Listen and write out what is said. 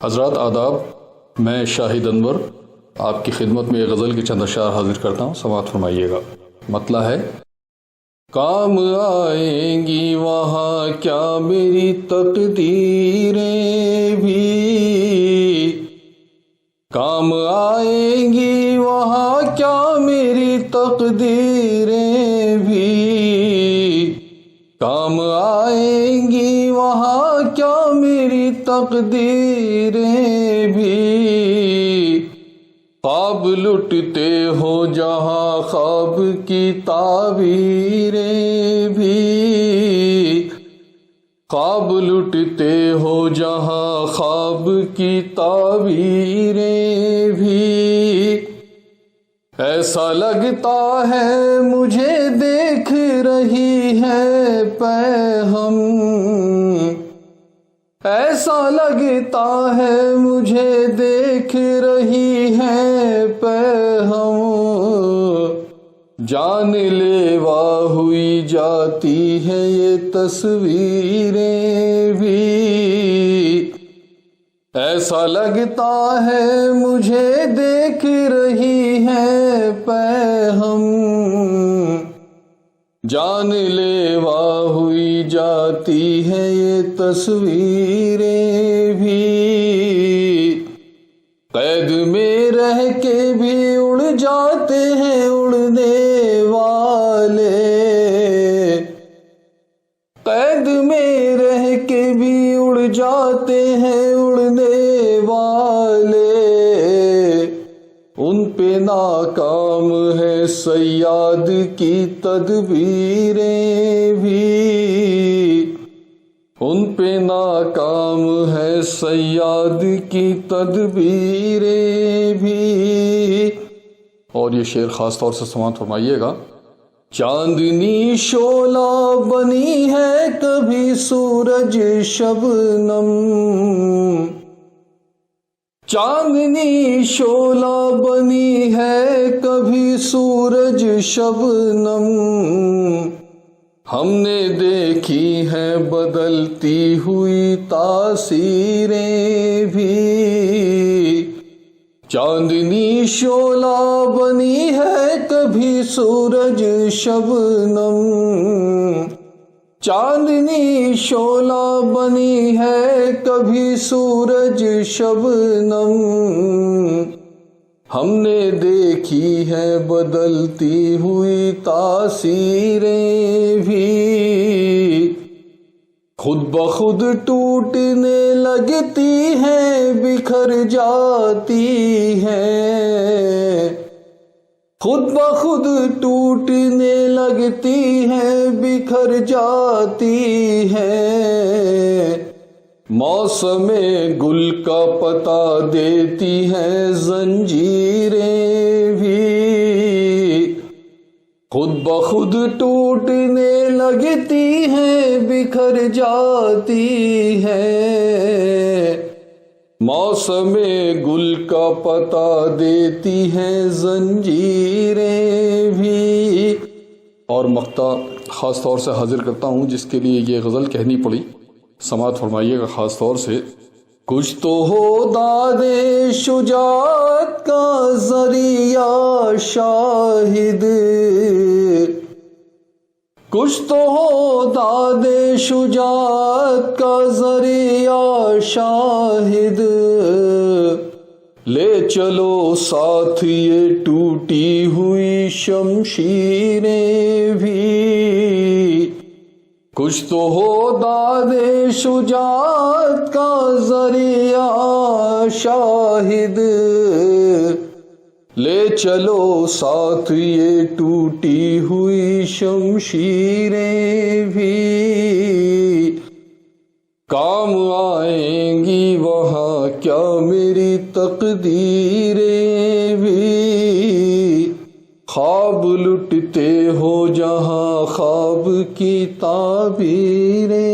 حضرات آداب، میں شاہد انور آپ کی خدمت میں غزل کے چند اشعار حاضر کرتا ہوں، سماعت فرمائیے گا۔ مطلع ہے: کام آئیں گی وہاں کیا میری تقدیریں بھی، کام آئیں گی وہاں کیا میری تقدیریں بھی، کام آئیں گی وہاں کیا میری تقدیریں بھی، خواب لٹتے ہو جہاں خواب کی تعبیریں بھی، خواب لٹتے ہو جہاں خواب کی تعبیریں بھی، ایسا لگتا ہے مجھے دیکھ رہی ہے پیہم، ایسا لگتا ہے مجھے دیکھ رہی ہے پیہم، جان لیوا ہوئی جاتی ہے یہ تصویریں بھی، ایسا لگتا ہے مجھے دیکھ رہی ہے پیہم، جان لیوا ہوئی جاتی ہے یہ تصویریں بھی، قید میں رہ کے بھی اڑ جاتے ہیں اڑنے والے، قید میں رہ کے بھی اڑ جاتے ہیں اڑنے والے، ان پہ ناکام ہے صیاد کی تدبیریں بھی، ان پہ ناکام ہے صیاد کی تدبیریں بھی۔ اور یہ شعر خاص طور سے سماعت فرمائیے گا۔ چاندنی شعلہ بنی ہے کبھی سورج شبنم، چاندنی شعلہ بنی ہے کبھی سورج شبنم، ہم نے دیکھی ہیں بدلتی ہوئی تاثیریں بھی، چاندنی شعلہ بنی ہے کبھی سورج شبنم، چاندنی شعلہ بنی ہے کبھی سورج شبنم، ہم نے دیکھی ہے بدلتی ہوئی تاثیریں بھی، خود بخود ٹوٹنے لگتی ہیں بکھر جاتی ہیں، خود بخود ٹوٹنے لگتی ہیں بکھر جاتی ہیں، موسم گل کا پتہ دیتی ہیں زنجیریں بھی، خود بخود ٹوٹنے لگتی ہیں بکھر جاتی ہیں، موسم گل کا پتہ دیتی ہیں زنجیریں بھی۔ اور مقطع خاص طور سے حاضر کرتا ہوں جس کے لیے یہ غزل کہنی پڑی، سماعت فرمائیے گا خاص طور سے۔ کچھ تو ہو داد شجاعت کا ذریعہ شاہد، کچھ تو ہو داد شجاعت کا ذریعہ شاہد، لے چلو ساتھ یہ ٹوٹی ہوئی شمشیریں بھی، کچھ تو ہو داد شجاعت کا ذریعہ شاہد، لے چلو ساتھ یہ ٹوٹی ہوئی شمشیریں بھی، کام آئیں گی وہاں کیا میری تقدیریں بھی، خواب لٹتے ہو جہاں خواب کی تعبیریں